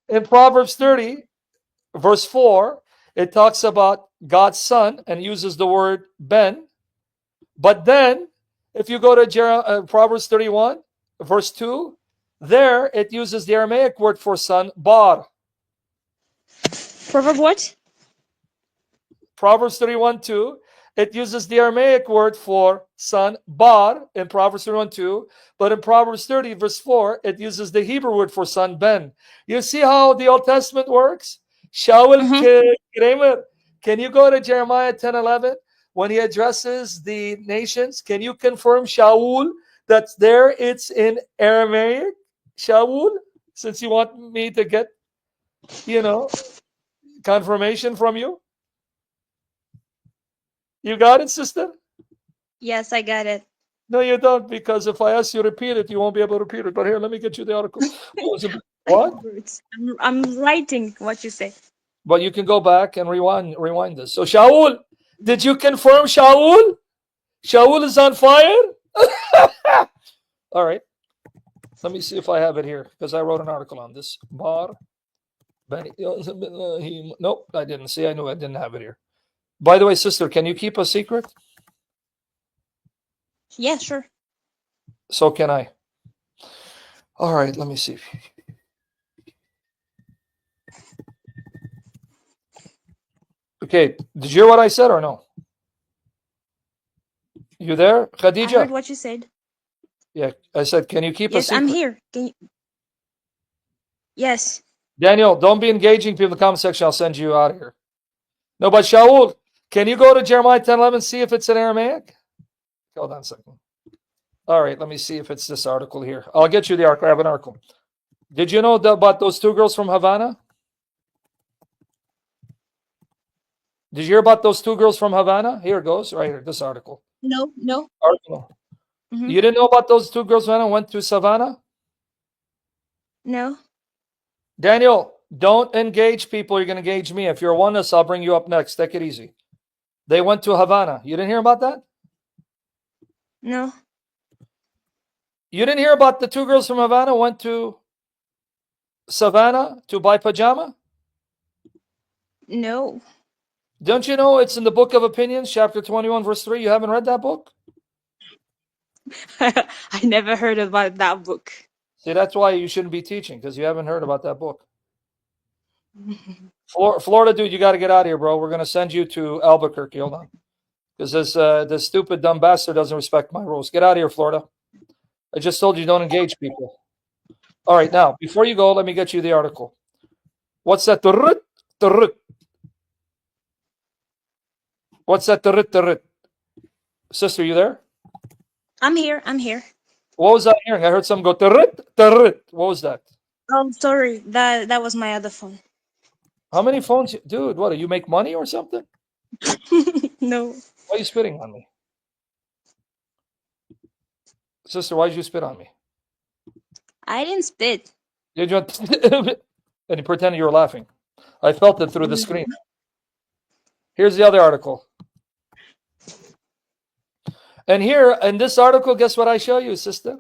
In Proverbs 30, verse 4, it talks about God's son and uses the word ben. But then, if you go to Proverbs 31, verse 2, there it uses the Aramaic word for son, bar. Proverb what? Proverbs 31, 2, it uses the Aramaic word for son, bar, in Proverbs 31, 2. But in Proverbs 30, verse 4, it uses the Hebrew word for son, ben. You see how the Old Testament works? Shaul Kramer, can you go to Jeremiah 10, 11? When he addresses the nations, can you confirm Shaul that's there? It's in Aramaic, Shaul, since you want me to get, confirmation from you. You got it, sister? Yes, I got it. No, you don't, because if I ask you to repeat it, you won't be able to repeat it. But here, let me get you the article. What? Words. I'm writing what you say. But you can go back and rewind this. So Shaul, did you confirm Shaul? Shaul is on fire? All right. Let me see if I have it here, because I wrote an article on this. Bar. Nope, I didn't. See, I knew I didn't have it here. By the way, sister, can you keep a secret? Yeah, sure. So can I. All right, let me see. Okay, did you hear what I said or no? You there, I heard Khadija? what you said. Yeah, I said, can you keep a Yes, I'm secret? here. Can you? Yes. Daniel, don't be engaging people in the comment section. I'll send you out of here. No, but Shaul, can you go to Jeremiah 10:11, see if it's in Aramaic? Hold on a second. All right, let me see if it's this article here. I'll get you the article. I have an article. Did you know about those two girls from Havana? Did you hear about those two girls from Havana? Here it goes, right here, this article. No. Article. Mm-hmm. You didn't know about those two girls from Havana went to Savannah? No. Daniel, don't engage people. You're going to engage me. If you're oneness, I'll bring you up next. Take it easy. They went to Havana. You didn't hear about that? No. You didn't hear about the two girls from Havana went to Savannah to buy pajama? No. Don't you know it's in the Book of Opinions, chapter 21, verse 3? You haven't read that book? I never heard about that book. See, that's why you shouldn't be teaching, because you haven't heard about that book. Florida dude, you got to get out of here, bro. We're going to send you to Albuquerque. Hold on. Because this stupid, dumb bastard doesn't respect my rules. Get out of here, Florida. I just told you don't engage people. All right, now, before you go, let me get you the article. What's that? What's that? Sister, you there? I'm here. I'm here. What was I hearing? I heard something go tarrit. What was that? Oh, sorry. That was my other phone. How many phones? Dude, what, do you make money or something? No. Why are you spitting on me? Sister, why did you spit on me? I didn't spit. Did you? And you pretended you were laughing. I felt it through the screen. Here's the other article. And here, in this article, guess what I show you, sister?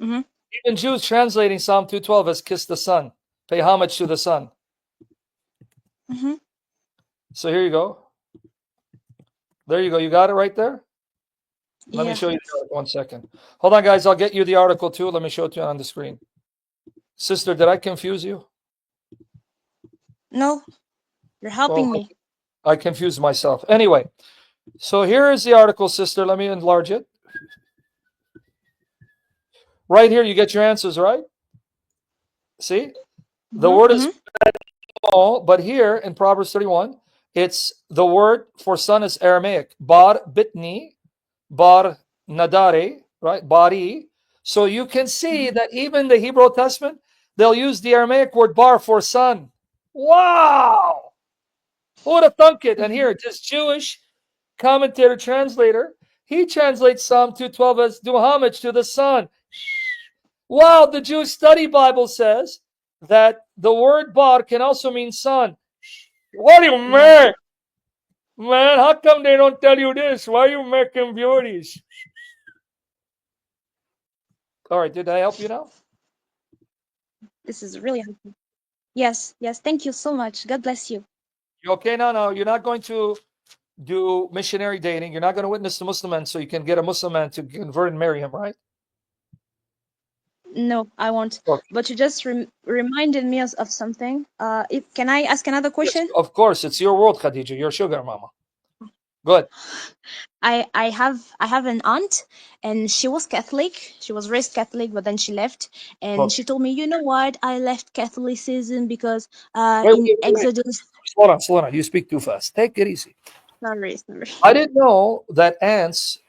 Mm-hmm. Even Jews translating Psalm 212 as kiss the sun, pay homage to the sun. Mm-hmm. So here you go. There you go. You got it right there? Let me show you the article. 1 second. Hold on, guys. I'll get you the article too. Let me show it to you on the screen. Sister, did I confuse you? No. You're helping me. I confused myself. Anyway, so here is the article, sister. Let me enlarge it. Right here, you get your answers, right? See? The word is small, but here in Proverbs 31, it's the word for son is Aramaic. Bar bitni, bar nadare, right? Bari. So you can see that even the Hebrew Testament, they'll use the Aramaic word bar for son. Wow! Who would have thunk it? And here, this Jewish commentator translator, he translates Psalm 212 as do homage to the Son. Wow, the Jewish Study Bible says that the word bar can also mean son. What do you mean? Man, how come they don't tell you this? Why are you making beauties? All right, did I help you now? This is really helpful. Yes, yes. Thank you so much. God bless you. You okay now? No, you're not going to do missionary dating. You're not going to witness to Muslim men so you can get a Muslim man to convert and marry him, right? No, I won't. Okay. But you just reminded me of something. Can I ask another Yes, question? of course. It's your world, Khadija. Your sugar mama. Good. I have an aunt, and she was Catholic. She was raised Catholic, but then she left, and Okay. she told me, you know what? I left Catholicism because Wait, in wait, wait, wait. Exodus. Slow down. You speak too fast. Take it easy. Sorry, sorry. I didn't know that ants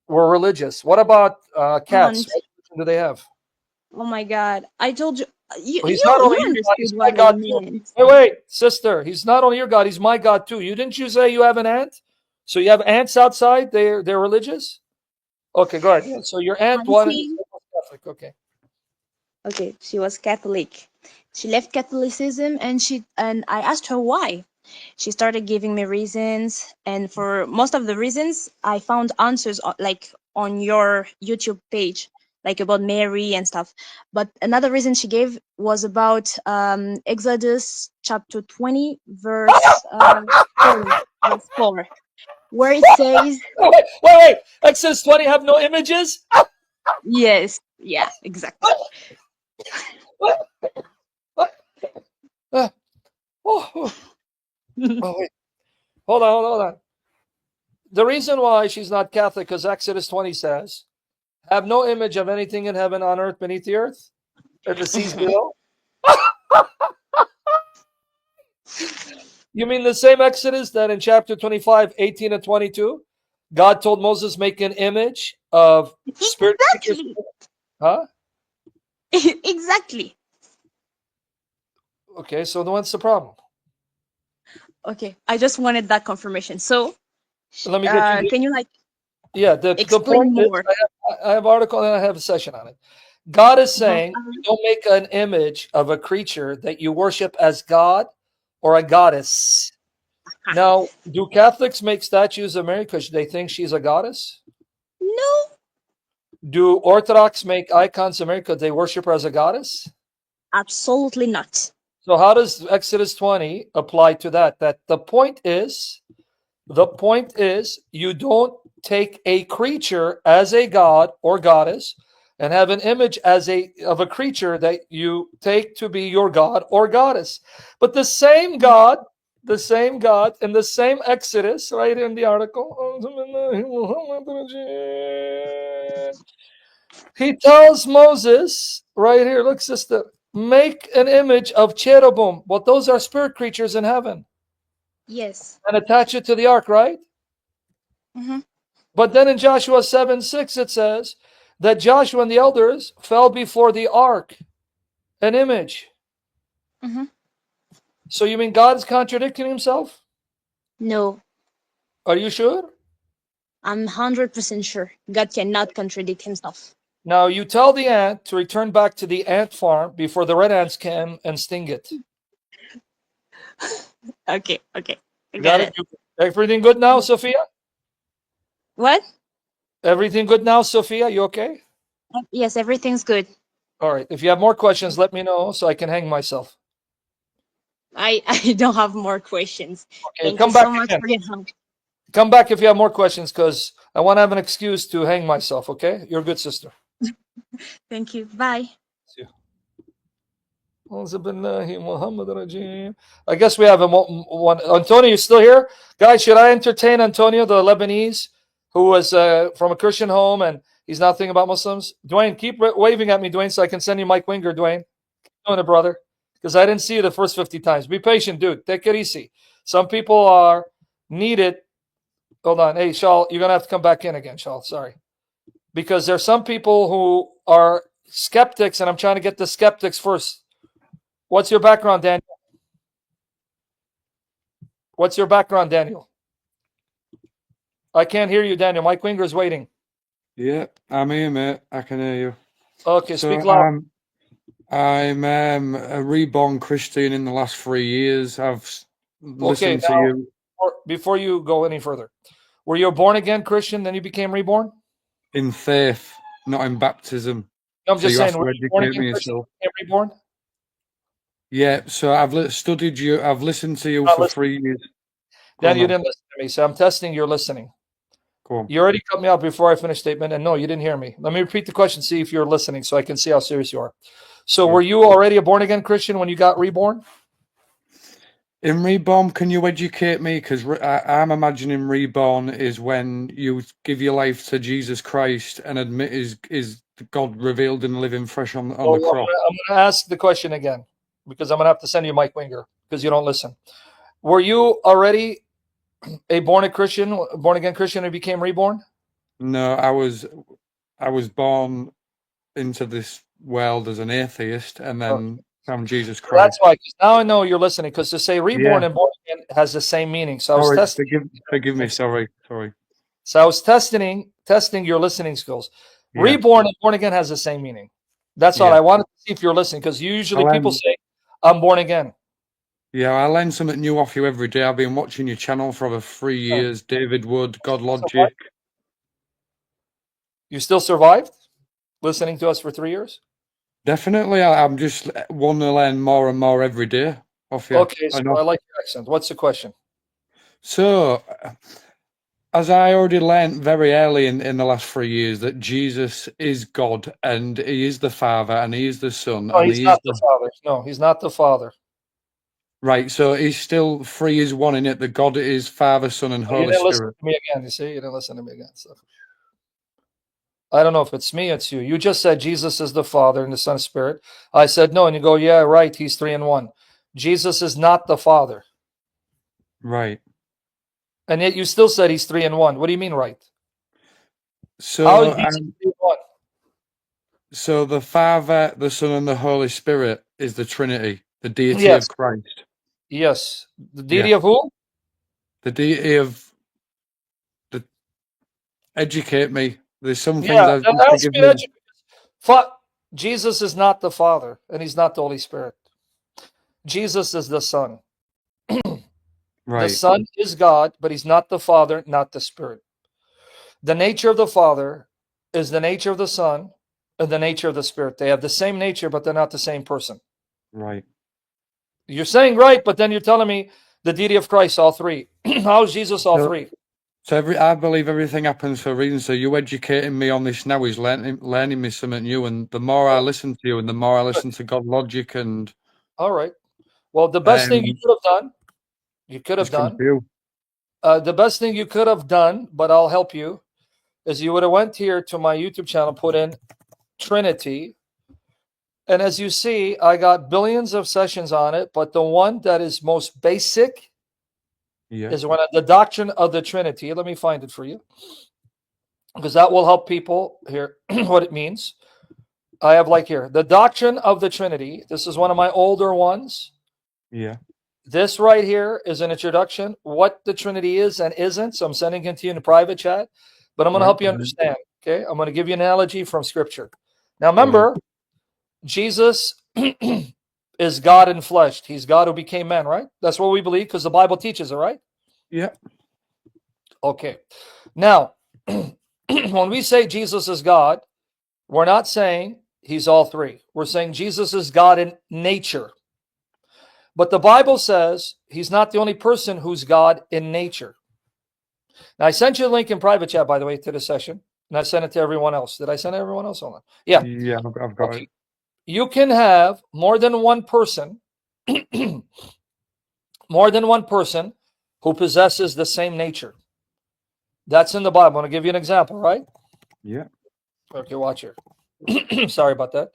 were religious. What about cats? Aunt. What religion do they have? Oh my God! I told you. You Well, he's you not only you your God, he's understood my what I God too. meant. Wait, sister. He's not only your God, he's my God too. You didn't you say you have an ant? So you have ants outside? They're religious? Okay, go ahead. Yeah. So your aunt wanted Auntie. Catholic. Okay. Okay, she was Catholic. She left Catholicism, and I asked her why. She started giving me reasons, and for most of the reasons, I found answers like on your YouTube page, like about Mary and stuff. But another reason she gave was about Exodus chapter 20, verse 4, verse 4, where it says, Wait. Exodus 20 have no images? yes, yeah, exactly. What? Uh, oh, wait. Hold on. The reason why she's not Catholic, because Exodus 20 says, have no image of anything in heaven, on earth, beneath the earth, or the seas below. You mean the same Exodus that in chapter 25, 18 and 22, God told Moses, make an image of spirit creatures? Exactly. Huh? Exactly. Okay, so then what's the problem? Okay, I just wanted that confirmation. So, Let me get you the, can you like yeah, the point explain is, more? I have article and I have a session on it. God is Uh-huh. saying, you don't make an image of a creature that you worship as God or a goddess. Now, do Catholics make statues of Mary because they think she's a goddess? No, Do Orthodox make icons of Mary because they worship her as a goddess? absolutely not. So how does Exodus 20 apply to that? That the point is you don't take a creature as a god or goddess and have an image as of a creature that you take to be your god or goddess. But the same God in the same Exodus, right in the article, he tells Moses, right here, look, sister, make an image of cherubim. Well, those are spirit creatures in heaven, Yes. and attach it to the ark, right? Mm-hmm. But then in Joshua 7:6, it says that Joshua and the elders fell before the ark, an image. Mm-hmm. So you mean God is contradicting himself? No, Are you sure? I'm 100% sure God cannot contradict himself. Now you tell the ant to return back to the ant farm before the red ants come and sting it. Okay, okay, I got Got it? it. Everything good now, Sophia? What? Everything good now, Sophia? You okay? Yes, everything's good. All right. If you have more questions, let me know so I can hang myself. I don't have more questions. Okay, Thank you come back so much again. for your help. Come back if you have more questions because I want to have an excuse to hang myself, okay? You're a good sister. Thank you. Bye. See you. I guess we have one. Antonio, you still here? Guys, should I entertain Antonio, the Lebanese, who was from a Christian home and he's not thinking about Muslims? Dwayne, keep waving at me, Dwayne, so I can send you Mike Winger, Dwayne. Keep doing it, brother, because I didn't see you the first 50 times. Be patient, dude. Take it easy. Some people are needed. Hold on. Hey, Shaul, you're going to have to come back in again, Shaul. Sorry. Because there's some people who are skeptics, and I'm trying to get the skeptics first. What's your background, Daniel? What's your background, Daniel? I can't hear you, Daniel. Mike Winger is waiting. Yeah, I'm here, mate. I can hear you. Okay, So speak loud. I'm a reborn Christian in the last 3 years. I've listened to now, you before you go any further, were you a born again Christian, then you became reborn? in faith, not in baptism. No, I'm So just you have saying, to were you born educate again me Christian, yourself. became reborn? Yeah, so I've studied you. I've listened to you Not for listening. 3 years. Go Then on, you then. didn't listen to me. So I'm testing your listening. Go on. You already cut me off before I finished statement, and no, you didn't hear me. Let me repeat the question, see if you're listening, so I can see how serious you are. So Yeah. were you already a born-again Christian when you got reborn? In reborn, can you educate me? Because I'm imagining reborn is when you give your life to Jesus Christ and admit is God revealed and living fresh on the Well, cross. I'm gonna ask the question again, because I'm gonna have to send you Mike Winger, because you don't listen. Were you already a born-again Christian and became reborn? No, I was born into this world as an atheist and Okay. then found Jesus So that's Christ. why, 'cause now I know you're listening, because to say reborn Yeah. and born again has the same meaning. So I was Sorry, testing. forgive me. Sorry. So I was testing your listening skills. Yeah. Reborn and born again has the same meaning. That's all. Yeah. I wanted to see if you're listening, because usually I'll people end- say, "I'm born again." Yeah, I learn something new off you every day. I've been watching your channel for over 3 years. David Wood, God Logic. You still survived listening to us for 3 years? Definitely, I'm just want to learn more and more every day off you. Okay, I so know. I like your accent. What's the question? So, as I already learned very early in the last 3 years, that Jesus is God and He is the Father and He is the Son No, and he's He is not the Father. No, he's not the Father. right. So He's still three is one in it. The God is Father, Son, and Oh, you Holy didn't listen Spirit. to me again. You see, you didn't listen to me again. So I don't know if it's me, it's you. You just said Jesus is the Father and the Son and Spirit. I said no, and you go, yeah, right. He's 3 in 1. Jesus is not the Father, Right. and yet you still said he's 3 in 1. What do you mean, right? How So, is Jesus 3 in 1? so the Father, the Son, and the Holy Spirit is the Trinity, the deity Yes, of Christ. yes. The Yeah, deity of who? the deity of the. Educate me. There's some things Yeah, I just to ask give me me. that. Jesus is not the Father, and he's not the Holy Spirit. Jesus is the Son. The Right, Son is God, but he's not the Father, not the Spirit. The nature of the Father is the nature of the Son and the nature of the Spirit. They have the same nature, but they're not the same person. right. You're saying right, but then you're telling me the deity of Christ, all three. How is Jesus all So, three? I believe everything happens for a reason. So you educating me on this now is learning me something new. And the more I listen to you, and the more I listen to God Logic, and All right. Well, the best thing you could it's have come done, to you. the best thing you could have done, but I'll help you, is you would have went here to my YouTube channel, put in Trinity. And as you see, I got billions of sessions on it, but the one that is most basic Yeah, is when the doctrine of the Trinity. Let me find it for you, because that will help people hear what it means. I have like here the doctrine of the Trinity. This is one of my older ones. yeah. This right here is an introduction, what the Trinity is and isn't. So I'm sending it to you in a private chat, but I'm going to Right. help you understand. Okay, I'm going to give you an analogy from Scripture. Now Go ahead. remember, Jesus is God in flesh. He's God who became man, right? That's what we believe because the Bible teaches it, right? Yeah, Okay. Now, when we say Jesus is God, we're not saying he's all three. We're saying Jesus is God in nature. But the Bible says he's not the only person who's God in nature. Now, I sent you a link in private chat, by the way, to the session, and I sent it to everyone else. Did I send it to everyone else? Hold on. Yeah. yeah. I've got Okay. it. You can have more than one person, more than one person who possesses the same nature. That's in the Bible. I'm going to give you an example, right? Yeah. Okay, watch here. Sorry about that.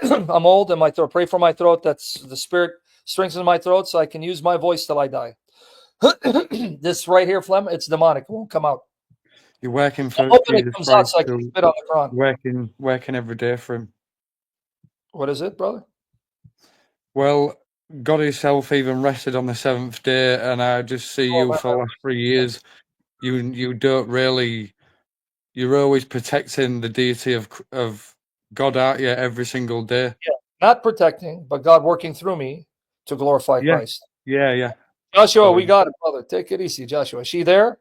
I'm old and my throat. Pray for my throat. That's the Spirit strengthens my throat so I can use my voice till I die. This right here, phlegm, it's demonic. It won't come out. You're working I'm for hoping it Jesus comes out Christ. so I can To spit on the Quran. working every day for Him. What is it, brother? Well, God Himself even rested on the seventh day, and I just see Oh, you man. for the last 3 years. You don't really. You're always protecting the deity of God, aren't you? Every single day. Yeah. Not protecting, but God working through me to glorify Yeah, Christ. yeah. Joshua, we Sorry. got it, brother. Take it easy, Joshua. Is she there?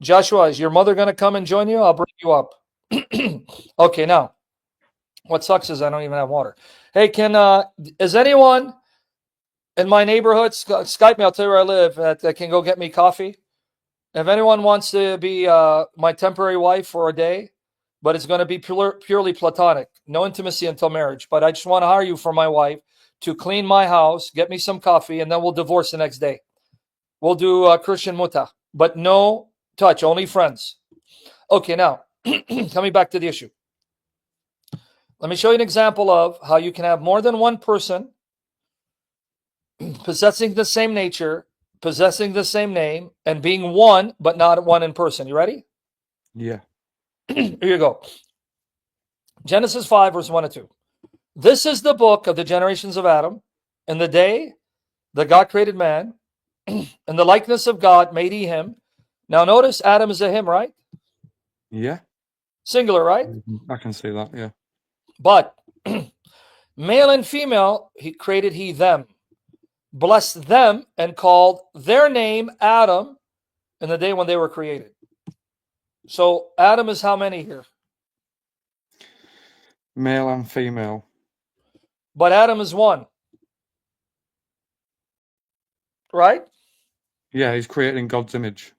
Joshua, is your mother going to come and join you? I'll bring you up. Okay, now, What sucks is I don't even have water. Hey, is anyone in my neighborhood, Skype me, I'll tell you where I live, that can go get me coffee? If anyone wants to be my temporary wife for a day, but it's going to be purely platonic, no intimacy until marriage, but I just want to hire you for my wife to clean my house, get me some coffee, and then we'll divorce the next day. We'll do Christian muta, but no touch, only friends. Okay, now, coming back to the issue. Let me show you an example of how you can have more than one person possessing the same nature, possessing the same name, and being one, but not one in person. You ready? Yeah. Here you go. Genesis 5, verse 1 and 2. This is the book of the generations of Adam. In the day that God created man, in the likeness of God made he him. Now notice Adam is a him, right? Yeah. Singular, right? I can see that, yeah. But male and female, he created he them. Blessed them and called their name Adam in the day when they were created. So Adam is how many here? Male and female. But Adam is one. Right? Yeah, he's created in God's image.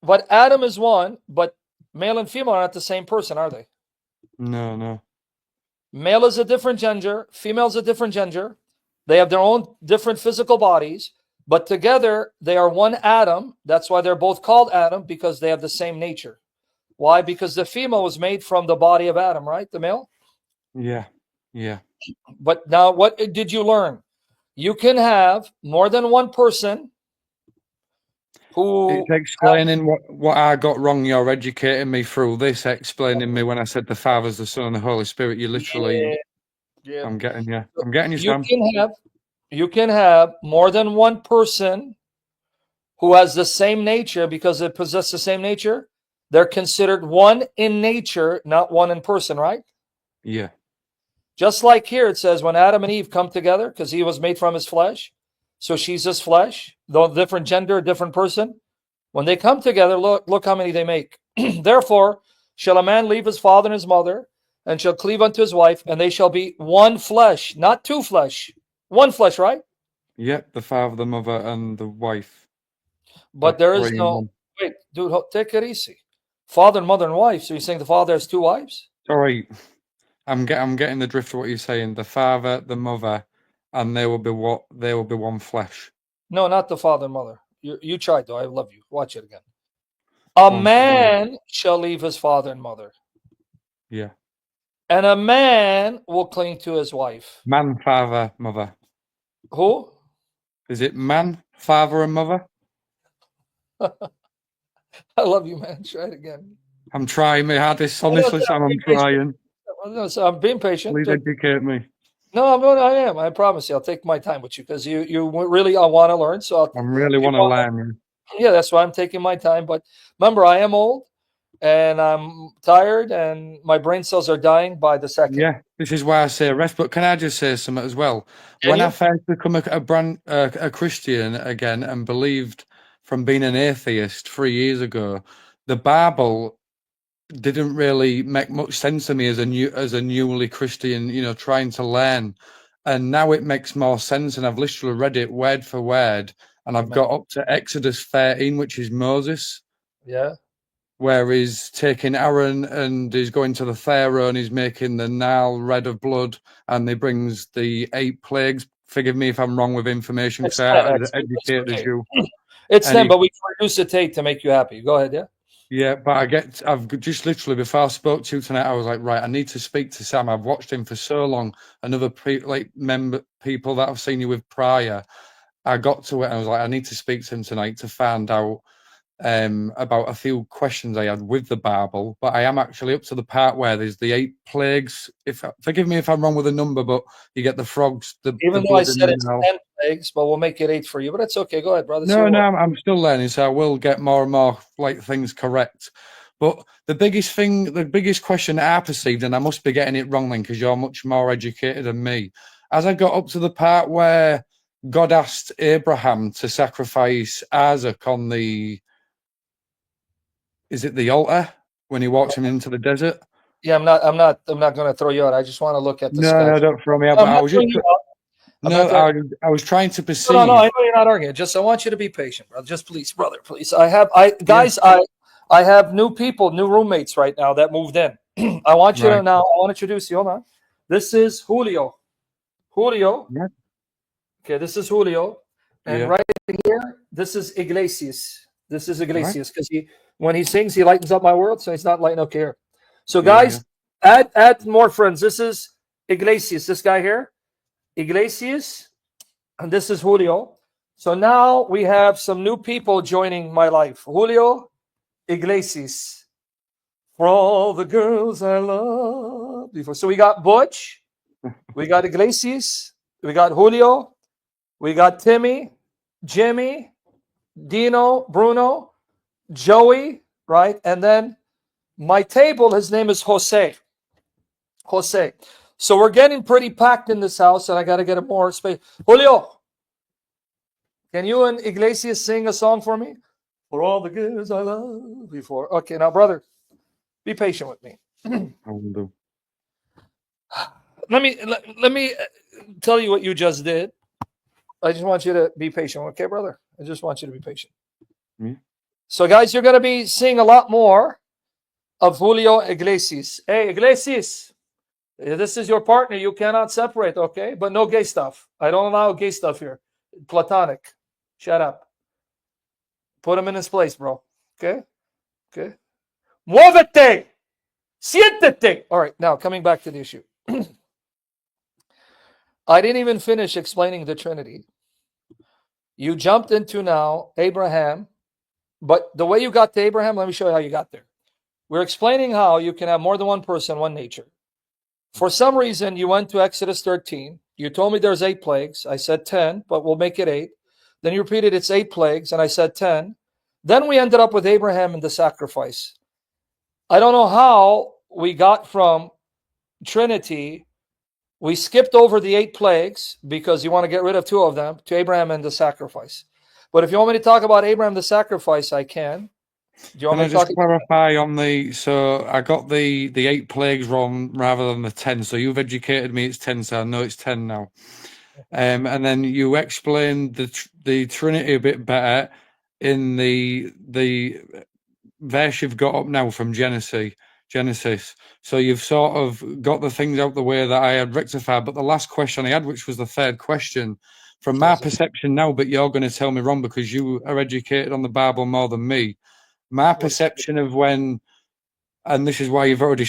But Adam is one, but male and female are not the same person, are they? No, no. Male is a different gender, female is a different gender. They have their own different physical bodies, but together they are one Adam. That's why they're both called Adam, because they have the same nature. Why? Because the female was made from the body of Adam, right? The male? Yeah, yeah. But now what did you learn? You can have more than one person who... It's explaining what I got wrong. You're educating me through this, explaining me when I said the Father's, the Son, and the Holy Spirit. You literally... Yeah. I'm getting you. I'm getting you, Sam. You can have more than one person who has the same nature because they possess the same nature. They're considered one in nature, not one in person, right? Yeah. Just like here it says when Adam and Eve come together, because he was made from his flesh, so she's his flesh, though different gender, different person. When they come together, look how many they make. Therefore, shall a man leave his father and his mother, and shall cleave unto his wife, and they shall be one flesh, not two flesh. One flesh, right? Yep, the father, the mother, and the wife. But there is no... Wait, dude, take it easy. Father, mother, and wife. So you're saying the father has two wives? Sorry, I'm getting the drift of what you're saying. The father, the mother, and they will be one flesh. No, not the father and mother. You tried though. I love you. Watch it again. A man shall leave his father and mother. Yeah. And a man will cling to his wife. Man, father, mother. Who? Is it man, father, and mother? I love you, man. Try it again. I'm trying my hardest. Honestly, Sam, I'm trying. So I'm being patient. Please educate me. No, I am. I promise you. I'll take my time with you because you really want to learn. So I really want to learn. Yeah, that's why I'm taking my time. But remember, I am old and I'm tired and my brain cells are dying by the second. Yeah, this is why I say rest. But can I just say something as well? When I first become a Christian again and believed from being an atheist 3 years ago, the Bible didn't really make much sense to me as a newly Christian, trying to learn. And now it makes more sense, and I've literally read it word for word, and I've got up to Exodus 13, which is Moses. Yeah. Where he's taking Aaron and he's going to the Pharaoh and he's making the Nile red of blood, and he brings the 8 plagues. Forgive me if I'm wrong with information, because I'm educated as you. It's them, but we produce a tape to make you happy. Go ahead, yeah? Yeah, but I've just literally, before I spoke to you tonight, I was like, right, I need to speak to Sam. I've watched him for so long, and other people that I've seen you with prior. I got to it and I was like, I need to speak to him tonight to find out about a few questions I had with the Bible. But I am actually up to the part where there's the 8 plagues. Forgive me if I'm wrong with the number, but you get the frogs. Even though I said it's 10 plagues, but we'll make it 8 for you. But that's okay. Go ahead, brother. No, I'm still learning, so I will get more and more things correct. But the biggest question that I perceived, and I must be getting it wrong then, because you're much more educated than me. As I got up to the part where God asked Abraham to sacrifice Isaac on the altar when he walked him into the desert? Yeah, I'm not going to throw you out. I just want to look at the No, sky. no, don't throw me out. I'm But I not was just throwing you out. I'm no, not throwing. I was trying to No, perceive. I know you're not arguing. Just I want you to be patient, brother. Just please, brother, please. Yeah. Guys, I have new people, new roommates right now that moved in. I want you to Right. now. I want to introduce you. Hold on. This is Julio. Julio. Yeah. Okay, this is Julio, and Yeah. right here, this is Iglesias. This is Right. Iglesias because when he sings, he lightens up my world. So he's not lighting up here. So Yeah, guys, add more friends. This is Iglesias. This guy here, Iglesias, and this is Julio. So now we have some new people joining my life. Julio Iglesias. For all the girls I loved before. So we got Butch, we got Iglesias, we got Julio, we got Timmy, Jimmy, Dino, Bruno, Joey, right? And then my table, his name is Jose. Jose. So we're getting pretty packed in this house, and I got to get a more space. Julio, can you and Iglesias sing a song for me? For all the girls I loved before. Okay, now, brother, be patient with me. I will do. Let me tell you what you just did. I just want you to be patient, okay, brother? I just want you to be patient. Yeah. So, guys, you're going to be seeing a lot more of Julio Iglesias. Hey, Iglesias, this is your partner. You cannot separate, okay? But no gay stuff. I don't allow gay stuff here. Platonic. Shut up. Put him in his place, bro. Okay? Okay? Muévete! Siéntate! All right, now coming back to the issue. I didn't even finish explaining the Trinity. You jumped into now Abraham, but the way you got to Abraham, let me show you how you got there. We're explaining how you can have more than one person, one nature. For some reason, you went to Exodus 13. You told me there's 8 plagues. I said 10, but we'll make it 8. Then you repeated it's 8 plagues, and I said 10. Then we ended up with Abraham and the sacrifice. I don't know how we got from Trinity. We skipped over the 8 plagues because you want to get rid of 2 of them to Abraham and the sacrifice. But if you want me to talk about Abraham the sacrifice, I can. Do you want Can I me to talk? just clarify on the? So I got the 8 plagues wrong rather than the 10. So you've educated me. It's 10. So I know it's 10 now. And then you explained the Trinity a bit better in the verse you've got up now from Genesis. So you've sort of got the things out the way that I had rectified. But the last question I had, which was the third question, from my perception now, but you're going to tell me wrong because you are educated on the Bible more than me. My perception of when, and this is why you've already,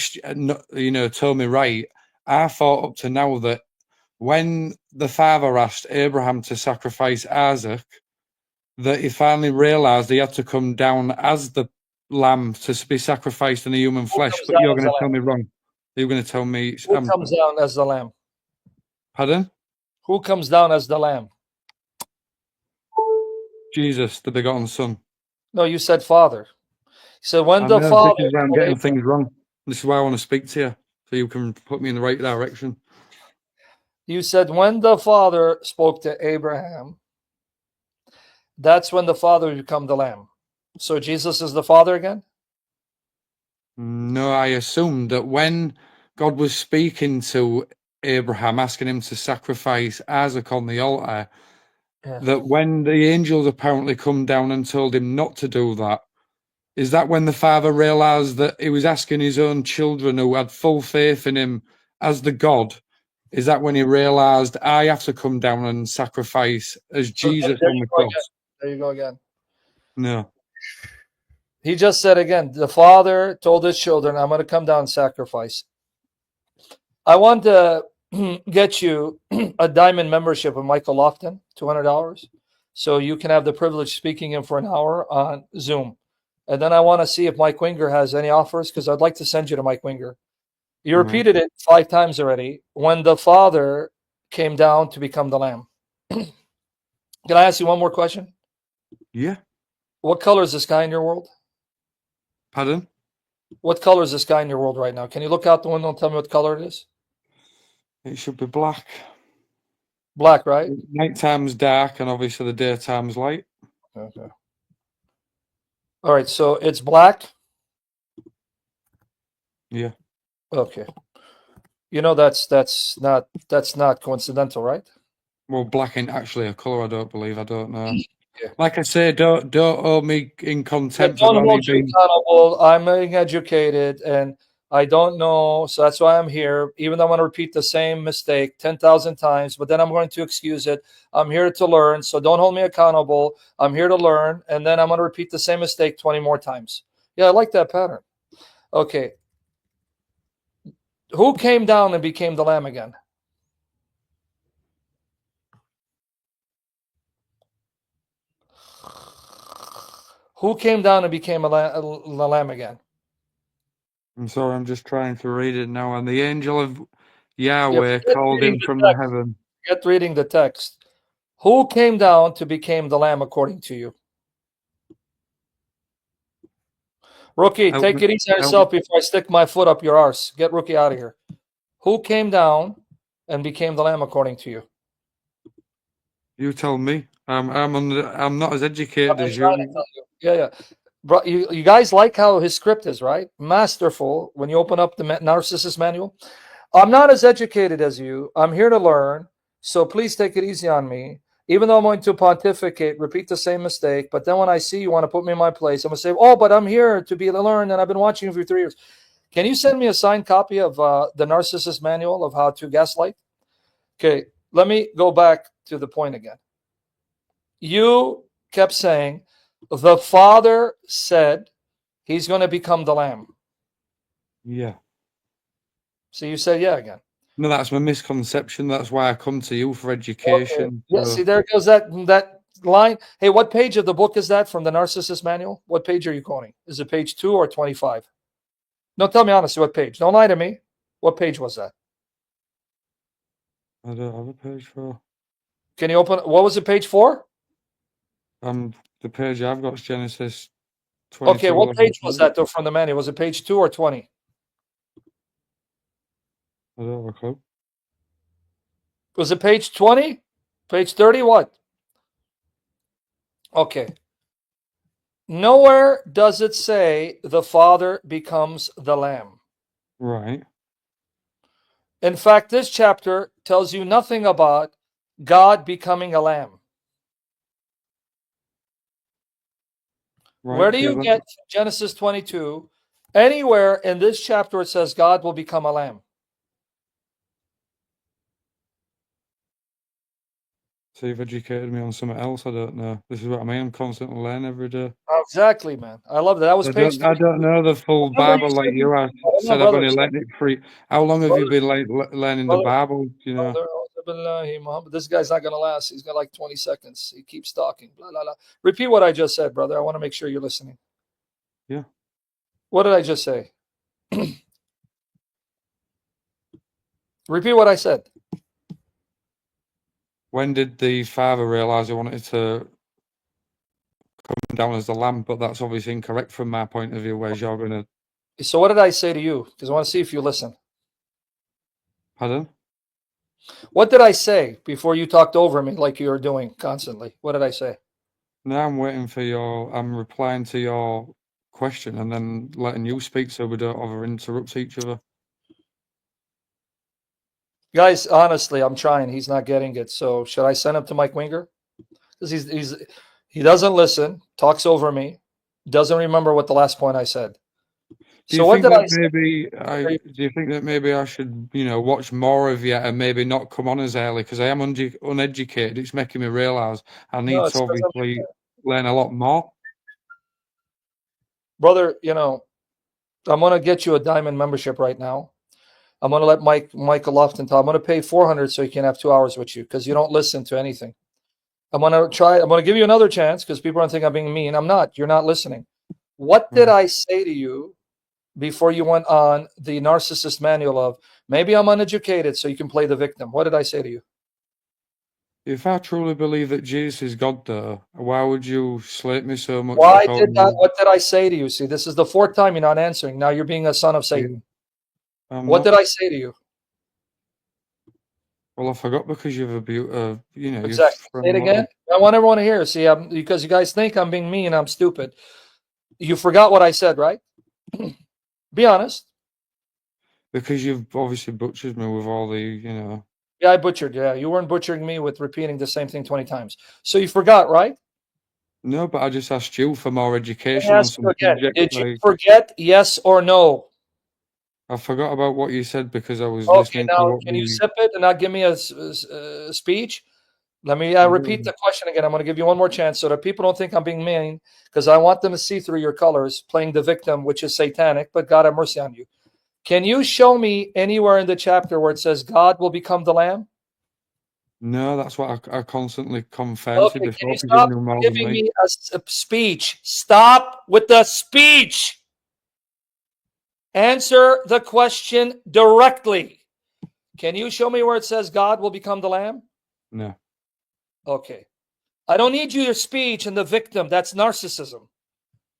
told me right. I thought up to now that when the father asked Abraham to sacrifice Isaac, that he finally realized he had to come down as the lamb to be sacrificed in the human flesh. But you're going to tell me wrong. You're going to tell me. Who comes down as the lamb? Pardon? Who comes down as the lamb? Jesus, the begotten Son. No, you said Father. So when the This Father, is where I'm getting things wrong. This is why I want to speak to you, so you can put me in the right direction. You said when the Father spoke to Abraham, that's when the Father become the lamb. So Jesus is the Father again? No, I assumed that when God was speaking to Abraham, asking him to sacrifice Isaac on the altar, that when the angels apparently come down and told him not to do that, is that when the father realized that he was asking his own children who had full faith in him as the God? Is that when he realized I have to come down and sacrifice as Jesus on the cross? There you go again. No. He just said again, the Father told his children, I'm going to come down and sacrifice. I want to get you a diamond membership of Michael Lofton, $200. So you can have the privilege of speaking in for an hour on Zoom. And then I want to see if Mike Winger has any offers because I'd like to send you to Mike Winger. You repeated it 5 times already. When the Father came down to become the Lamb. Can I ask you one more question? Yeah. What color is the sky in your world? Pardon? What color is the sky in your world right now? Can you look out the window and tell me what color it is? It should be black. Black, right? Nighttime's dark and obviously the daytime's light. Okay. All right, so it's black. Yeah. Okay. You know that's not coincidental, right? Well, black ain't actually a color. I don't believe. I don't know. Yeah. Like I say, don't hold me in I contempt for don't only hold you being. accountable. I'm being educated and I don't know. So that's why I'm here. Even though I'm going to repeat the same mistake 10,000 times, but then I'm going to excuse it. I'm here to learn. So don't hold me accountable. I'm here to learn. And then I'm going to repeat the same mistake 20 more times. Yeah, I like that pattern. Okay. Who came down and became the lamb again? Who came down and became a lamb again? I'm sorry, I'm just trying to read it now. And the angel of Yeah, Yahweh forget called reading him the from the text. heaven. Forget reading the text. Who came down to become the lamb according to you? Rookie, Help take me, it easy on help me. yourself before I stick my foot up your arse. Get Rookie out of here. Who came down and became the lamb according to you? You tell me. I'm not as I've educated been as trying to you. tell you. Yeah, yeah. Bro, you guys like how his script is, right? Masterful. When you open up the Narcissist Manual, I'm not as educated as you. I'm here to learn. So please take it easy on me. Even though I'm going to pontificate, repeat the same mistake, but then when I see you want to put me in my place, I'm going to say, oh, but I'm here to be to learn, and I've been watching you for 3 years. Can you send me a signed copy of the Narcissist Manual of How to Gaslight? Okay, let me go back to the point again. You kept saying, the Father said he's going to become the Lamb. Yeah. So you said, yeah, again. No, that's my misconception. That's why I come to you for Okay. education. Yeah, So see, there goes that line. Hey, what page of the book is that from the Narcissist Manual? What page are you quoting? Is it page 2 or 25? No, tell me honestly, what page? Don't lie to me. What page was that? I don't have a page for. Can you open? What was it, page 4? The page I've got is Genesis Okay, 22. what page was that though from the manual? Was it page 2 or 20? I don't have a clue. Was it page 20? Page 30? What? Okay. Nowhere does it say the Father becomes the Lamb. Right. In fact, this chapter tells you nothing about God becoming a lamb. Right. Where do Okay. you get Genesis 22? Anywhere in this chapter it says God will become a lamb. So you've educated me on something else. I don't know. This is what I mean. I'm constantly learning every day. Exactly, man. I love that. That was page 3. I don't know the full Remember you Bible like said, you. I no, said I've brother, only learned it free. How long have you been learning the brother, Bible? You know. this guy's not going to last. He's got like 20 seconds. He keeps talking. Blah, blah, blah. Repeat what I just said, brother. I want to make sure you're listening. Yeah. What did I just say? Repeat what I said. When did the father realize he wanted to come down as the lamb? But that's obviously incorrect from my point of view. Whereas you're going to. So what did I say to you? Because I want to see if you listen. Pardon? What did I say before you talked over me like you were doing constantly? What did I say? Now I'm waiting for your. I'm replying to your question and then letting you speak so we don't ever interrupt each other. Guys, honestly, I'm trying. He's not getting it. So should I send him to Mike Winger? Because he doesn't listen, talks over me, doesn't remember what the last point I said. Do So you what think did that I say? do you think that maybe I should, watch more of you and maybe not come on as early because I am uneducated? It's making me realize I No, need it's to 'cause obviously learn a lot more. brother, I'm gonna get you a diamond membership right now. I'm gonna let Michael Lofton talk. I'm gonna pay 400 so he can have 2 hours with you because you don't listen to anything. I'm gonna give you another chance because people are gonna think I'm being mean. I'm not. You're not listening. What did Right. I say to you before you went on the Narcissist Manual of maybe I'm uneducated so you can play the victim? What did I say to you? If I truly believe that Jesus is God, though, why would you slate me so much for Why calling did that? me? What did I say to you? See, this is the 4th time you're not answering. Now you're being a son of Satan. I'm What not. did I say to you? Well, I forgot because you've you've Exactly. thrown Say a it lot again. of. I want everyone to hear. See, because you guys think I'm being mean, I'm stupid. You forgot what I said, right? Be honest. Because you've obviously butchered me with all the, you know. Yeah, I butchered. Yeah, you weren't butchering me with repeating the same thing 20 times. So you forgot, right? No, but I just asked you for more Let education me on ask some you again. subject. Did you Like, forget? Yes or no? I forgot about what you said because I was Okay, listening to now what can you the. sip it and not give me a speech? Let me repeat the question again. I'm going to give you one more chance so that people don't think I'm being mean, because I want them to see through your colors, playing the victim, which is satanic, but God have mercy on you. Can you show me anywhere in the chapter where it says God will become the lamb? No, that's what I constantly confess Okay, you can before you because you stop knew more than giving me. me a speech? Stop with the speech. Answer the question directly. Can you show me where it says God will become the lamb? No. Okay. I don't need your speech and the victim. That's narcissism.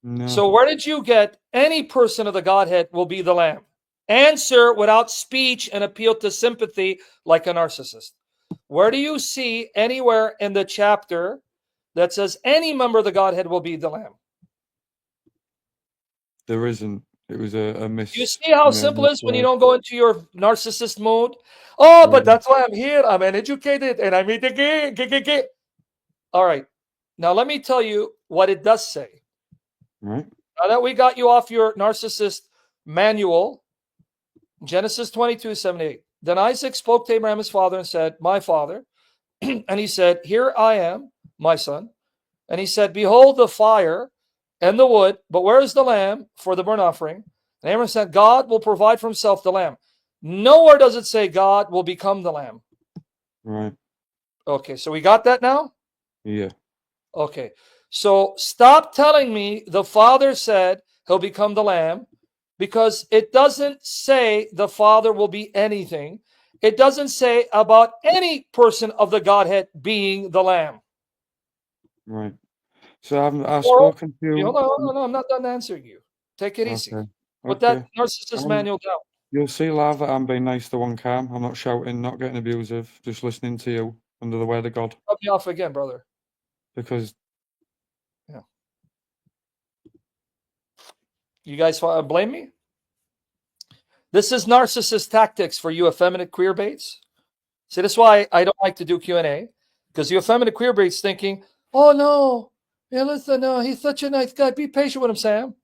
No. So where did you get any person of the Godhead will be the lamb? Answer without speech and appeal to sympathy like a narcissist. Where do you see anywhere in the chapter that says any member of the Godhead will be the lamb? There isn't. It was a miss. You see how You know, simple it is when you misword. don't go into your narcissist mode? Oh, but Yeah. that's why I'm here. I'm uneducated and I'm educated. All right. Now let me tell you what it does say. Right. Now that we got you off your narcissist manual, Genesis 22:78. Then Isaac spoke to Abraham his father and said, my father. And he said, here I am, my son. And he said, behold the fire and the wood, but where is the lamb for the burnt offering? And Abraham said, God will provide for himself the lamb. Nowhere does it say God will become the lamb. Right. Okay, so we got that now? Yeah. Okay, so stop telling me the Father said he'll become the lamb, because it doesn't say the Father will be anything. It doesn't say about any person of the Godhead being the lamb. Right. So I've Moreover, spoken to hold you. on, hold on, I'm not done answering you. Take it easy. Okay. Put that Okay. narcissist manual down. You'll see live that I'm being nice to one cam. I'm not shouting, not getting abusive, just listening to you under the word of God. Cut me off again, brother. Because Yeah. You guys want to blame me? This is narcissist tactics for you effeminate queer baits. See, that's why I don't like to do Q&A, because you effeminate queer baits thinking, oh no, yeah, listen, no, he's such a nice guy. Be patient with him, Sam.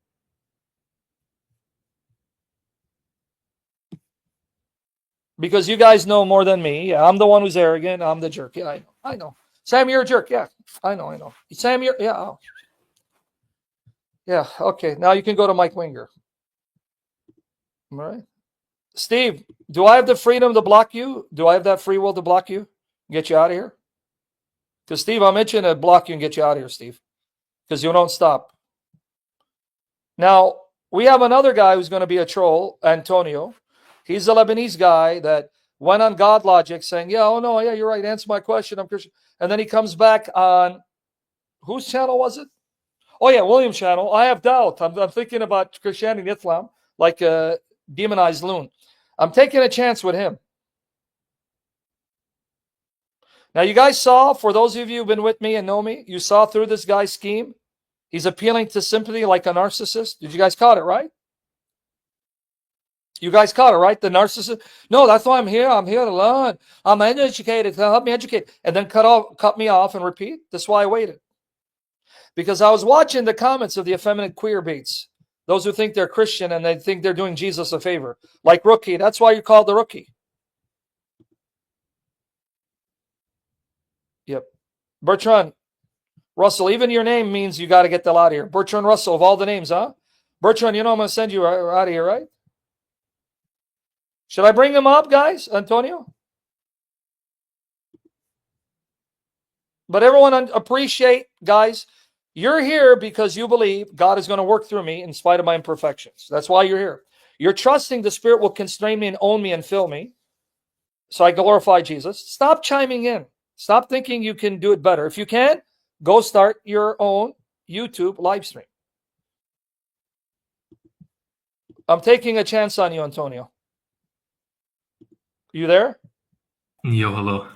Because you guys know more than me. Yeah, I'm the one who's arrogant. I'm the jerk. Yeah, I know. Sam, you're a jerk. Yeah, I know. Sam, yeah. Oh. Yeah, okay. Now you can go to Mike Winger. All right. Steve, do I have the freedom to block you? Do I have that free will to block you? Get you out of here? Because, Steve, I'm itching to block you and get you out of here, Steve. Because you don't stop. Now, we have another guy who's going to be a troll, Antonio. He's a Lebanese guy that went on God Logic saying, yeah, oh no, yeah, you're right. Answer my question. I'm Christian. And then he comes back on, whose channel was it? Oh yeah, William's channel. I have doubt. I'm thinking about Christianity and Islam, like a demonized loon. I'm taking a chance with him. Now, you guys saw, for those of you who've been with me and know me, you saw through this guy's scheme. He's appealing to sympathy like a narcissist. Did you guys caught it, right? You guys caught it, right? The narcissist. No, that's why I'm here. I'm here to learn. I'm uneducated. Help me educate. And then cut me off and repeat. That's why I waited. Because I was watching the comments of the effeminate queer baits. Those who think they're Christian and they think they're doing Jesus a favor. Like Rookie. That's why you're called the Rookie. Yep. Bertrand Russell, even your name means you got to get the hell out of here. Bertrand Russell, of all the names, huh? Bertrand, you know I'm going to send you out of here, right? Should I bring him up, guys? Antonio? But everyone appreciate, guys, you're here because you believe God is going to work through me in spite of my imperfections. That's why you're here. You're trusting the Spirit will constrain me and own me and fill me. So I glorify Jesus. Stop chiming in. Stop thinking you can do it better. If you can, go start your own YouTube live stream. I'm taking a chance on you, Antonio. You there? Yo, hello.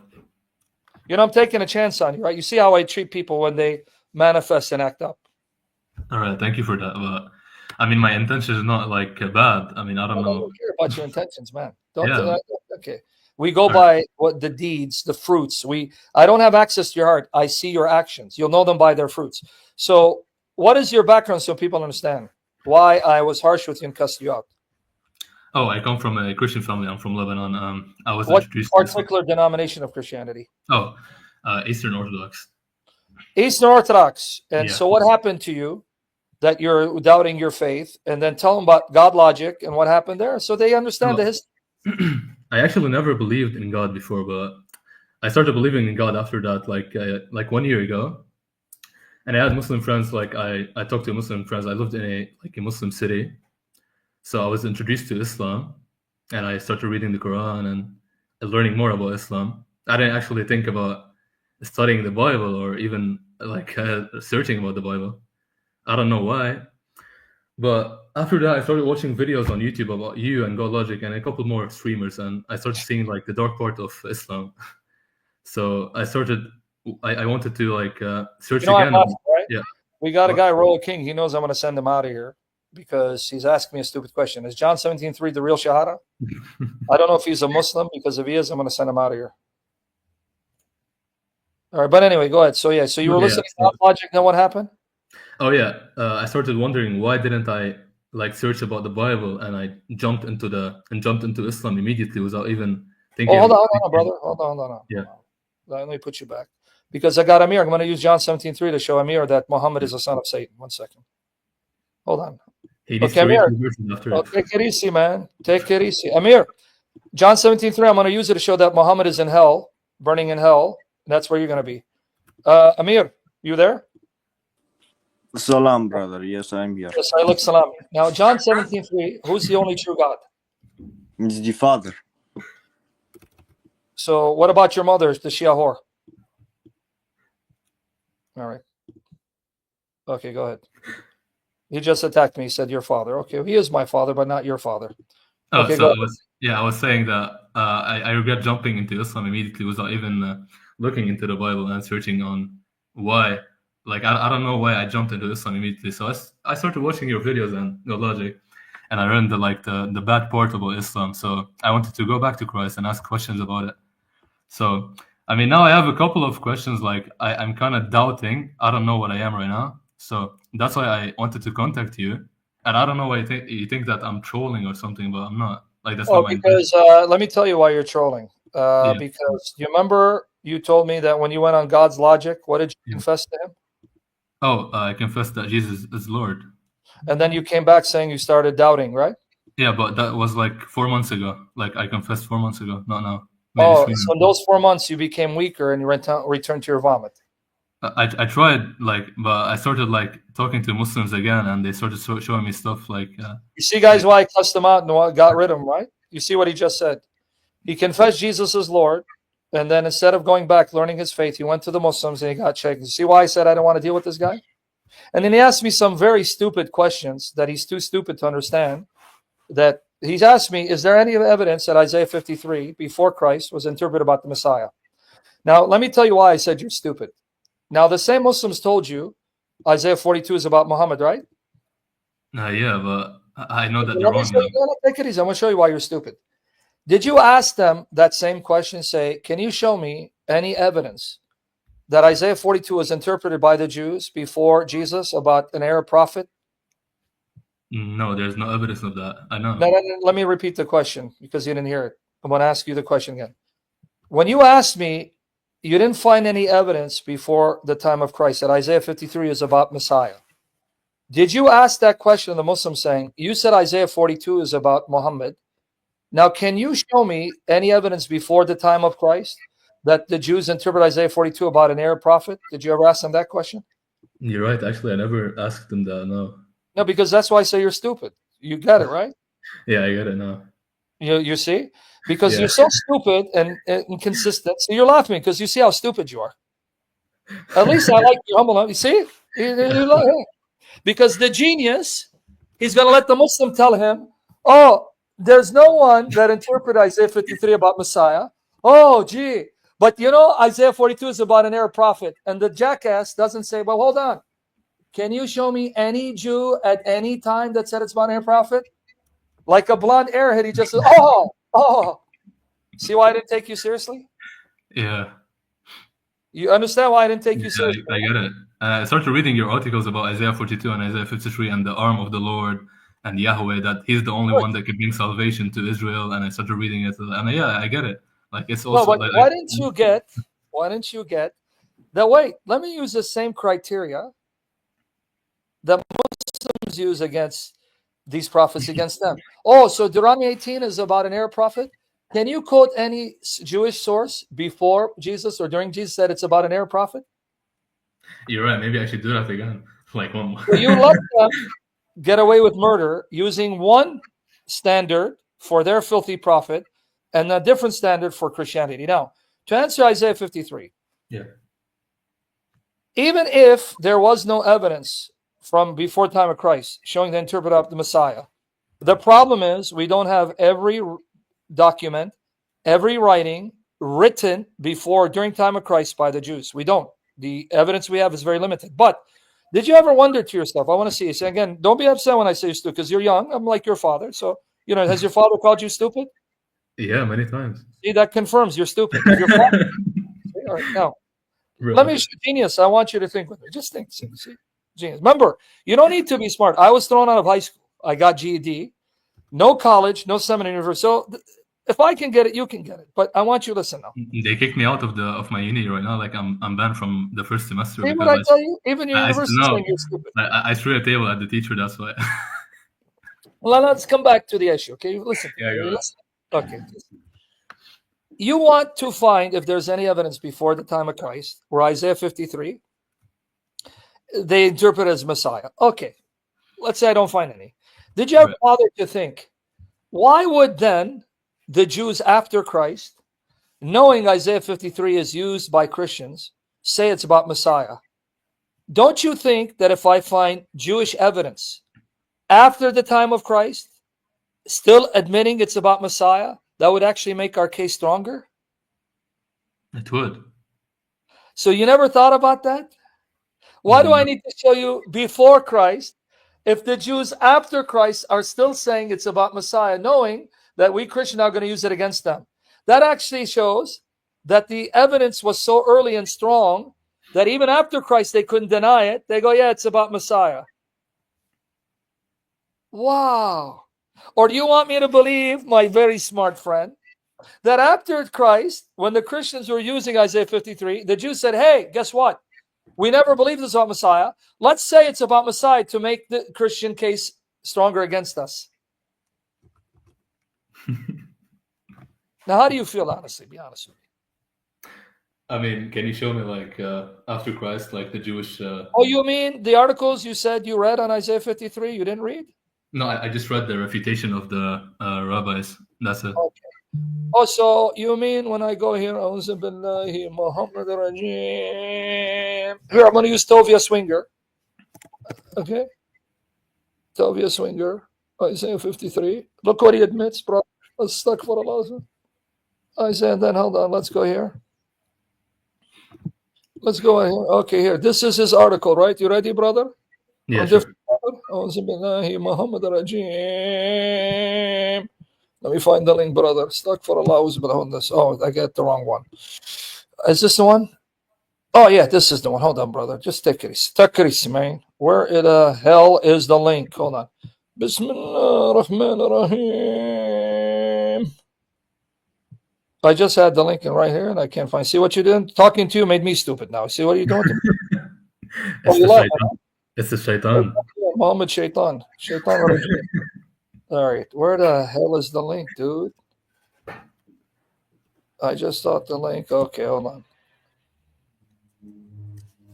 You know, I'm taking a chance on you, right? You see how I treat people when they manifest and act up. All right, thank you for that. But I mean, my intention is not like bad. I mean, I I don't don't know. care about your intentions, man. Don't. Yeah. Okay. We go Alright. by what the deeds, the fruits. I don't have access to your heart. I see your actions. You'll know them by their fruits. So, what is your background so people understand why I was harsh with you and cussed you out? Oh, I come from a Christian family. I'm from Lebanon. I was What introduced to Islam. particular denomination of Christianity? Oh, Eastern Orthodox. Eastern Orthodox. And Yeah. so, what happened to you that you're doubting your faith? And then tell them about God logic and what happened there, so they understand the Well, history. I actually never believed in God before, but I started believing in God after that, like 1 year ago. And I had Muslim friends. Like I talked to Muslim friends. I lived in a Muslim city, so I was introduced to Islam, and I started reading the Quran and learning more about Islam. I didn't actually think about studying the Bible or even like searching about the Bible. I don't know why, but after that, I started watching videos on YouTube about you and God Logic and a couple more streamers, and I started seeing like the dark part of Islam. So I wanted to like search You know, again. I'm off, right? Yeah. We got a What? guy, Royal King. He knows I'm going to send him out of here because he's asking me a stupid question. Is John 17:3 the real Shahada? I don't know if he's a Muslim, because if he is, I'm going to send him out of here. All right, but anyway, go ahead. So yeah, so you were Yeah, listening to so- God Logic. Then what happened? Oh yeah, I started wondering why didn't I like search about the Bible, and I jumped into Islam immediately without even thinking. Oh, hold about on, brother. Hold on. Yeah. Let me put you back, because I got Amir. I'm going to use John 17:3 to show Amir that Muhammad is a son of Satan. 1 second. Hold on. He needs Okay, to read Amir. the verses after Oh, it. take it easy, man. Take it easy. Amir, John 17:3, I'm going to use it to show that Muhammad is in hell, burning in hell. That's where you're going to be. Amir, you there? Salam, brother. Yes, I'm here. Yes, I look salam. Now, John 17:3, who's the only true God? It's the Father. So what about your mother, the Shia whore? All right. Okay, go ahead. He just attacked me. He said, your father. Okay, he is my father, but not your father. Oh, Okay, so go I was saying that I regret jumping into Islam immediately without even looking into the Bible and searching on why. Like I don't know why I jumped into Islam immediately. So I started watching your videos and God Logic, and I learned the bad part about Islam. So I wanted to go back to Christ and ask questions about it. So I mean, now I have a couple of questions. Like I'm kind of doubting. I don't know what I am right now. So that's why I wanted to contact you. And I don't know why you think that I'm trolling or something, but I'm not. Like that's not my intention. because let me tell you why you're trolling. Yeah. Because you remember you told me that when you went on God's Logic, what did you Yeah. confess to him? Oh, I confess that Jesus is Lord. And then you came back saying you started doubting, right? Yeah, but that was like 4 months ago. Like I confessed 4 months ago, not now. Maybe Oh, 3 so in months. those 4 months you became weaker and you returned to your vomit. I tried but I started like talking to Muslims again, and they started showing me stuff like You see, guys, why I cussed him out and why I got rid of him, right? You see what he just said? He confessed Jesus as Lord, and then instead of going back, learning his faith, he went to the Muslims and he got checked. You see why I said I don't want to deal with this guy? And then he asked me some very stupid questions that he's too stupid to understand. That he's asked me, is there any evidence that Isaiah 53 before Christ was interpreted about the Messiah? Now, let me tell you why I said you're stupid. Now, the same Muslims told you Isaiah 42 is about Muhammad, right? yeah, but I know that they're Let me wrong. show you, no, take it easy. I'm going to show you why you're stupid. Did you ask them that same question? Say, can you show me any evidence that Isaiah 42 was interpreted by the Jews before Jesus about an Arab prophet? No, there's no evidence of that. I know. No, let me repeat the question because you didn't hear it. I'm going to ask you the question again. When you asked me, you didn't find any evidence before the time of Christ that Isaiah 53 is about Messiah. Did you ask that question of the Muslims saying, you said Isaiah 42 is about Muhammad. Now, can you show me any evidence before the time of Christ that the Jews interpret Isaiah 42 about an Arab prophet? Did you ever ask them that question? You're right. Actually, I never asked them that. No. No, because that's why I say you're stupid. You got it, right? Yeah, I get it now. You see? Because Yeah. you're so stupid and inconsistent. So you're laughing because you see how stupid you are. At least I like your humble. You see? Because the genius, he's going to let the Muslim tell him, oh, there's no one that interpreted Isaiah 53 about Messiah. Oh, gee. But you know, Isaiah 42 is about an Arab prophet. And the jackass doesn't say, well, hold on. Can you show me any Jew at any time that said it's about an air prophet? Like a blonde airhead, he just said, oh. See why I didn't take you seriously? Yeah. You understand why I didn't take you Yeah, seriously? I get it. I started reading your articles about Isaiah 42 and Isaiah 53 and the arm of the Lord and Yahweh, that he's the only one that can bring salvation to Israel. And I started reading it, and yeah, I get it. Like, it's No, also but like, why didn't you get that? Wait, let me use the same criteria that Muslims use against these prophets against them. Oh, so Deuteronomy 18 is about an air prophet? Can you quote any Jewish source before Jesus or during Jesus that it's about an air prophet? you're right. Maybe I should do that again. Like one more. So you let them get away with murder using one standard for their filthy prophet and a different standard for Christianity. Now, to answer Isaiah 53, Yeah. even if there was no evidence from before the time of Christ showing the interpret of the Messiah, the problem is we don't have every document, every writing written before during time of Christ by the Jews. We don't. The evidence we have is very limited. But did you ever wonder to yourself, I want to see you. So again, don't be upset when I say you're stupid, because you're young. I'm like your father. So, has your father called you stupid? Yeah, many times. See, that confirms you're stupid. Your father, see? All right, now, Really. let me, genius, I want you to think with me. Just think. See, genius. Remember, you don't need to be smart. I was thrown out of high school. I got GED. No college, no seminary, university. So if I can get it, you can get it. But I want you to listen now. They kicked me out of my uni right now. Like, I'm banned from the first semester. See what I tell you? Even your I university know. saying you're stupid. I threw a table at the teacher. That's why. Well, let's come back to the issue. Okay, listen. Yeah, go ahead. Listen. Okay. You want to find if there's any evidence before the time of Christ where Isaiah 53, they interpret as Messiah. Okay. Let's say I don't find any. Did you ever Right. bother to think, why would then the Jews after Christ, knowing Isaiah 53 is used by Christians, say it's about Messiah? Don't you think that if I find Jewish evidence after the time of Christ, still admitting it's about Messiah, that would actually make our case stronger? It would. So you never thought about that? Why do I need to show you before Christ if the Jews after Christ are still saying it's about Messiah, knowing that we Christians are going to use it against them? That actually shows that the evidence was so early and strong that even after Christ they couldn't deny it. They go, yeah, it's about Messiah. Wow. Or do you want me to believe, my very smart friend, that after Christ, when the Christians were using Isaiah 53, the Jews said, hey, guess what? We never believed this about Messiah. Let's say it's about Messiah to make the Christian case stronger against us. Now, how do you feel, honestly? Be honest with me. I mean, can you show me, like, after Christ, like the Jewish? Oh, you mean the articles you said you read on Isaiah 53? You didn't read? No, I just read the refutation of the rabbis. That's it. Okay. Oh, so you mean when I go here, A'udhu billahi Muhammad rajim. Here, I'm going to use Tovia Swinger. Okay. Tovia Swinger, Isaiah 53. Look what he admits, bro. Astaghfirullah. Isaiah, then hold on. Let's go here. Let's go here. Okay, here. This is his article, right? You ready, brother? Yeah, From sure. different author? A'udhu billahi Muhammad rajim. Let me find the link, brother. Astaghfirullah. Oh, I got the wrong one. Is this the one? Oh, yeah, this is the one. Hold on, brother. Just take it easy. Take it easy, man. Where the hell is the link? Hold on. Bismillah ar-Rahman ar-Rahim. I just had the link in right here, and I can't find. See what you did? Talking to you made me stupid now. See what are you doing to me? It's you the like shaitan. It's the shaitan. Muhammad Shaitan. Shaitan rajim. All right. Where the hell is the link, dude? I just thought the link. Okay, hold on.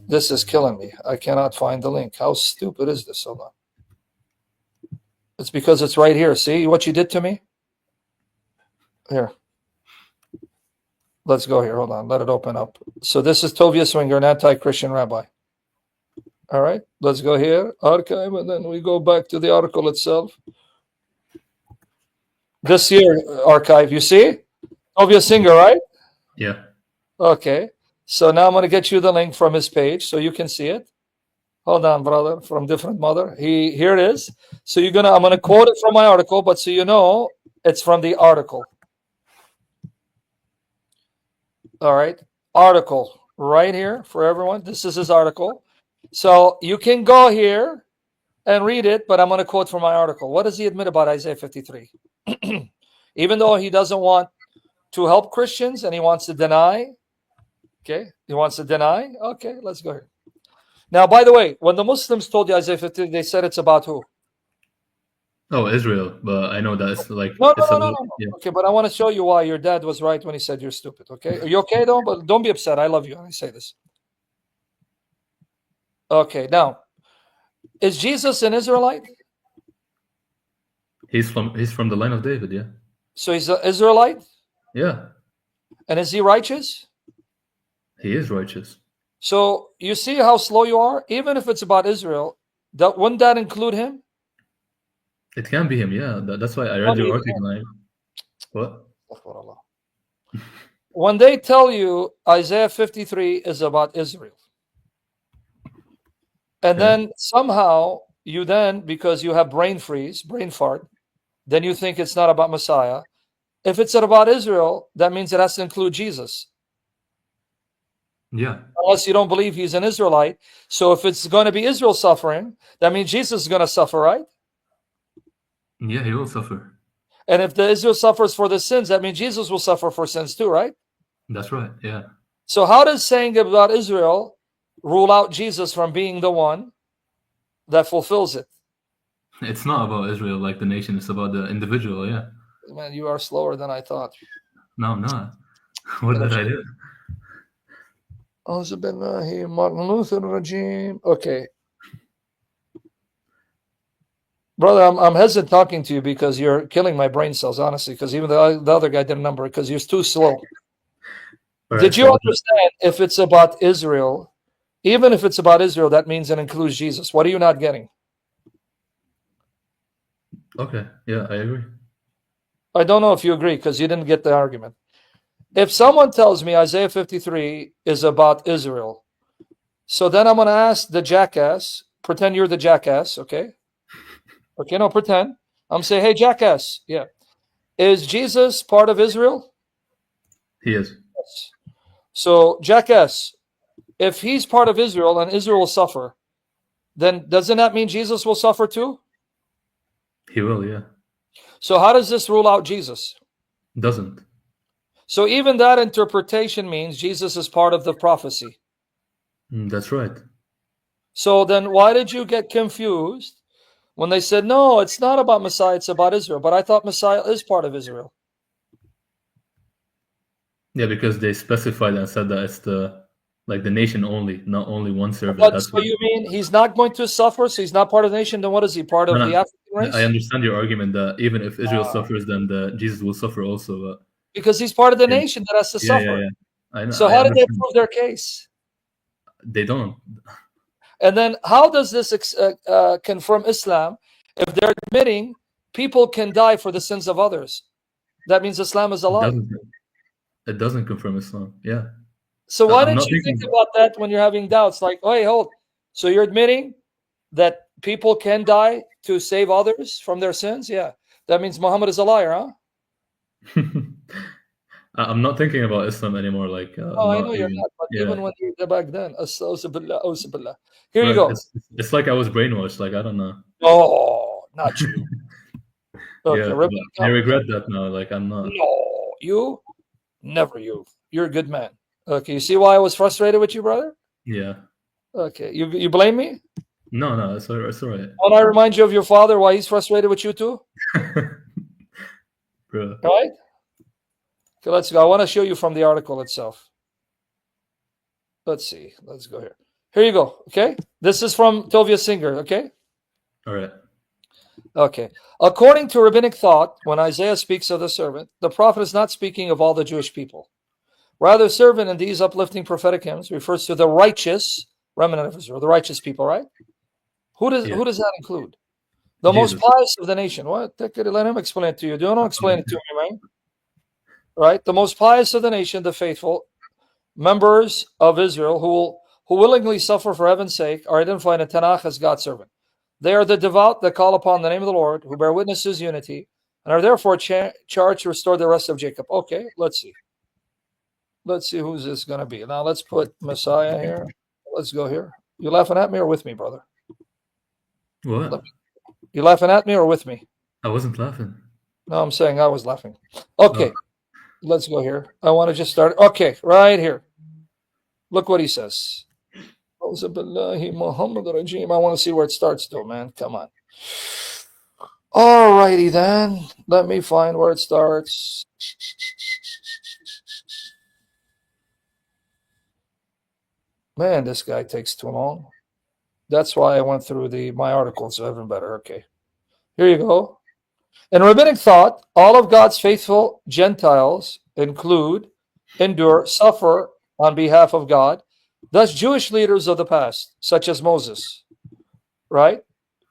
This is killing me. I cannot find the link. How stupid is this? Hold on. It's because it's right here. See what you did to me? Here. Let's go here. Hold on. Let it open up. So this is Tovia Swinger, an anti-Christian rabbi. All right. Let's go here. Archive, and then we go back to the article itself. This here, archive. You see? Tovia Singer, right? Yeah. Okay. So now I'm going to get you the link from his page so you can see it. Hold on, brother, from different mother. Here it is. So I'm gonna quote it from my article, but so you know it's from the article. All right. Article right here for everyone. This is his article. So you can go here and read it, but I'm going to quote from my article. What does he admit about Isaiah 53? Even though he doesn't want to help Christians and he wants to deny. Okay. He wants to deny. Okay, let's go here. Now, by the way, when the Muslims told you Isaiah 53, they said it's about who? Oh, Israel, but I know that it's like No. Yeah. Okay, but I want to show you why your dad was right when he said you're stupid. Okay, are you okay though? But don't be upset. I love you when I say this. Okay, now, is Jesus an Israelite? He's from the line of David, yeah. So he's an Israelite, Yeah, and is he righteous? he is righteous. So you see how slow you are. Even if it's about Israel, wouldn't that include him? It can be him, yeah. That's why I read your article. What? When they tell you Isaiah 53 is about Israel, and then somehow you because you have brain freeze, brain fart, then you think it's not about Messiah. If it's about Israel, that means it has to include Jesus. Yeah. Unless you don't believe he's an Israelite. So if it's going to be Israel suffering, that means Jesus is going to suffer, right? Yeah, he will suffer. And if the Israel suffers for the sins, that means Jesus will suffer for sins too, right? That's right, yeah. So how does saying about Israel rule out Jesus from being the one that fulfills it? It's not about Israel like the nation. It's about the individual, yeah. Man, you are slower than I thought. No, I'm not. What did I do? Martin Luther regime. Okay. Brother, I'm hesitant talking to you because you're killing my brain cells, honestly, because even the other guy didn't number it because you're too slow. Right, Did you understand if it's about Israel, even if it's about Israel, that means it includes Jesus? What are you not getting? Okay, yeah, I agree. I don't know if you agree because you didn't get the argument. If someone tells me Isaiah 53 is about Israel, so then I'm going to ask the jackass, pretend you're the jackass, okay? Okay, no, pretend. I'm saying, hey, jackass, yeah. Is Jesus part of Israel? He is. Yes. So, jackass, if he's part of Israel and Israel will suffer, then doesn't that mean Jesus will suffer too? He will, yeah. So how does this rule out Jesus? Doesn't. So even that interpretation means Jesus is part of the prophecy. That's right. So then why did you get confused when they said, no, it's not about Messiah, it's about Israel. But I thought Messiah is part of Israel. Yeah, because they specified and said that it's the nation only, not only one servant. But so you mean he's not going to suffer, so he's not part of the nation, then what is he, part of the African race? I understand your argument that even if Israel suffers, then Jesus will suffer also. But because he's part of the nation that has to suffer. Yeah. I know, so how did they prove their case? They don't. And then how does this confirm Islam if they're admitting people can die for the sins of others? That means Islam is a lie. It doesn't confirm Islam, yeah. So why didn't you think about that when you're having doubts? Like, oh, hey, hold. So you're admitting that people can die to save others from their sins? Yeah. That means Muhammad is a liar, huh? I'm not thinking about Islam anymore. Like, I know you're not, but even when you were back then, here you go. It's like I was brainwashed. Like, I don't know. Oh, not you. Okay, yeah, I regret that now. Like, I'm not. No, you? Never you. You're a good man. Okay, you see why I was frustrated with you, brother? Yeah. Okay, you blame me? No, it's all right. When I remind you of your father, why he's frustrated with you too? Bro. Right? Okay, let's go. I want to show you from the article itself. Let's see. Let's go here. Here you go. Okay. This is from Tovia Singer. Okay. All right. Okay. According to rabbinic thought, when Isaiah speaks of the servant, the prophet is not speaking of all the Jewish people. Rather, servant in these uplifting prophetic hymns refers to the righteous remnant of Israel, the righteous people, right? Who does that include? The Jesus. most pious of the nation. What? Let him explain it to you. Don't explain it to me, man. Right? The most pious of the nation, the faithful members of Israel who who willingly suffer for heaven's sake are identified in Tanakh as God's servant. They are the devout that call upon the name of the Lord, who bear witness to his unity, and are therefore charged to restore the rest of Jacob. Okay, let's see. Let's see who's this going to be. Now let's put Messiah here. Let's go here. You laughing at me or with me, brother? What? You laughing at me or with me? I wasn't laughing. No, I'm saying I was laughing. Okay, let's go here. I want to just start. Okay, right here. Look what he says. I want to see where it starts, though, man. Come on. All righty, then. Let me find where it starts. Man, this guy takes too long. That's why I went through my articles, so even better. Okay. Here you go. In rabbinic thought, all of God's faithful Gentiles endure, suffer on behalf of God. Thus, Jewish leaders of the past, such as Moses, right?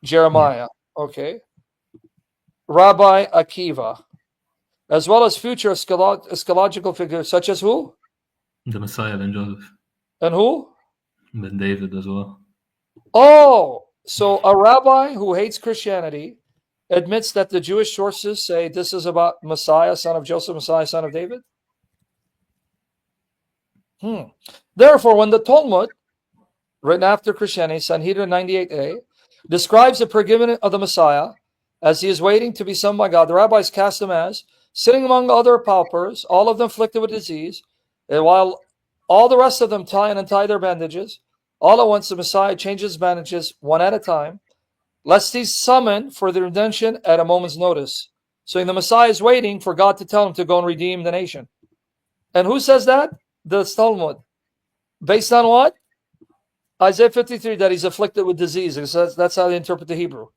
Jeremiah, okay. Rabbi Akiva, as well as future eschatological figures such as who? The Messiah, then Joseph. And who? Then David as well. Oh, so a rabbi who hates Christianity admits that the Jewish sources say this is about Messiah, son of Joseph, Messiah, son of David? Therefore, when the Talmud, written after Christianity, Sanhedrin 98a, describes the preeminence of the Messiah as he is waiting to be summoned by God, the rabbis cast him as sitting among other paupers, all of them afflicted with disease, and while all the rest of them tie and untie their bandages, all at once the Messiah changes bandages one at a time, lest he's summoned for the redemption at a moment's notice. So the Messiah is waiting for God to tell him to go and redeem the nation. And who says that? The Talmud. Based on what? Isaiah 53, that he's afflicted with disease. That's how they interpret the Hebrew.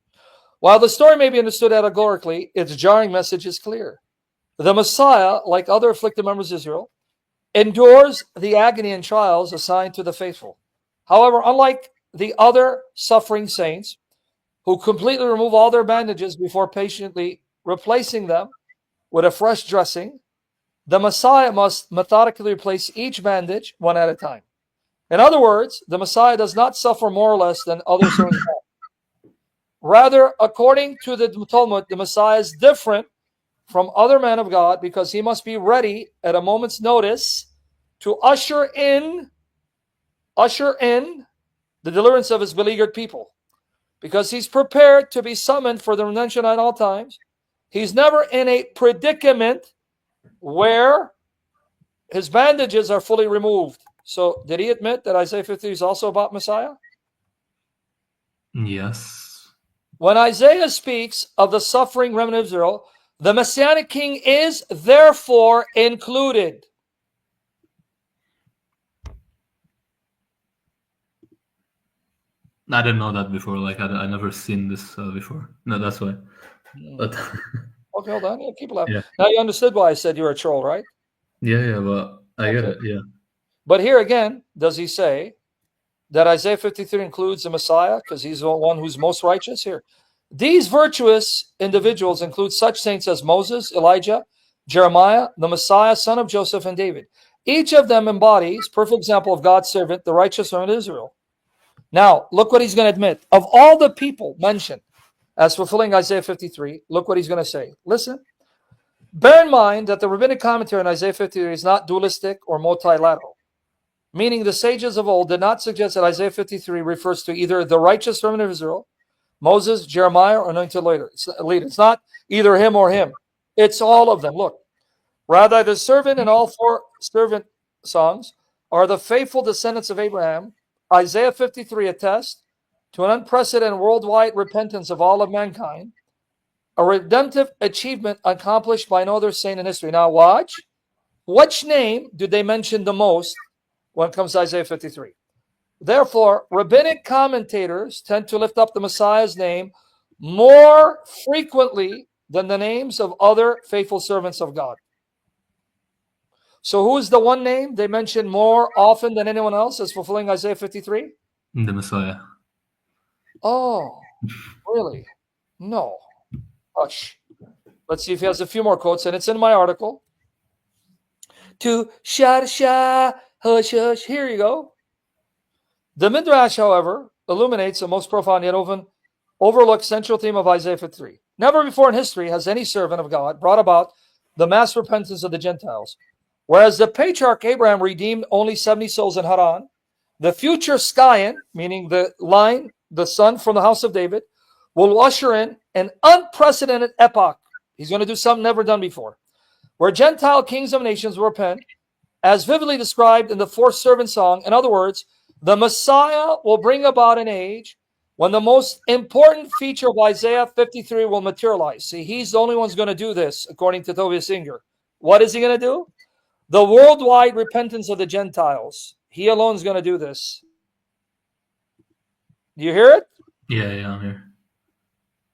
While the story may be understood allegorically, its jarring message is clear. The Messiah, like other afflicted members of Israel, endures the agony and trials assigned to the faithful. However, unlike the other suffering saints, who completely remove all their bandages before patiently replacing them with a fresh dressing, the Messiah must methodically replace each bandage one at a time. In other words, the Messiah does not suffer more or less than other servants. Rather, according to the Talmud, the Messiah is different from other men of God because he must be ready at a moment's notice to usher in the deliverance of his beleaguered people. Because he's prepared to be summoned for the redemption at all times. He's never in a predicament where his bandages are fully removed. So did he admit that Isaiah 50 is also about Messiah? Yes. When Isaiah speaks of the suffering remnant of Israel, the Messianic king is therefore included. I didn't know that before. Like I never seen this before. No, that's why. But Okay, hold on. Yeah, keep laughing. Yeah. Now you understood why I said you're a troll, right? yeah, but I get it. Yeah. But here again, does he say that Isaiah 53 includes the Messiah because he's the one who's most righteous? Here, these virtuous individuals include such saints as Moses, Elijah, Jeremiah, the Messiah, son of Joseph, and David. Each of them embodies perfect example of God's servant, the righteous one of Israel. Now, look what he's going to admit. Of all the people mentioned as fulfilling Isaiah 53, look what he's going to say. Listen. Bear in mind that the rabbinic commentary on Isaiah 53 is not dualistic or multilateral, meaning the sages of old did not suggest that Isaiah 53 refers to either the righteous remnant of Israel, Moses, Jeremiah, or anointed leader. It's not either him or him. It's all of them. Look. Rather, the servant in all four servant songs are the faithful descendants of Abraham. Isaiah 53 attests to an unprecedented worldwide repentance of all of mankind, a redemptive achievement accomplished by no other saint in history. Now watch. Which name do they mention the most when it comes to Isaiah 53? Therefore, rabbinic commentators tend to lift up the Messiah's name more frequently than the names of other faithful servants of God. So who is the one name they mention more often than anyone else as fulfilling Isaiah 53? The Messiah. Oh, really? No. Hush. Let's see if he has a few more quotes, and it's in my article. To sha hush hush. Here you go. The Midrash, however, illuminates a most profound yet often overlooked central theme of Isaiah 53. Never before in history has any servant of God brought about the mass repentance of the Gentiles. Whereas the patriarch Abraham redeemed only 70 souls in Haran, the future Scion, meaning the line, the son from the house of David, will usher in an unprecedented epoch. He's going to do something never done before, where Gentile kings of nations will repent, as vividly described in the fourth servant song. In other words, the Messiah will bring about an age when the most important feature of Isaiah 53 will materialize. See, he's the only one who's going to do this, according to Tovia Singer. What is he going to do? The worldwide repentance of the Gentiles. He alone is going to do this. Do you hear it? Yeah, I'm here.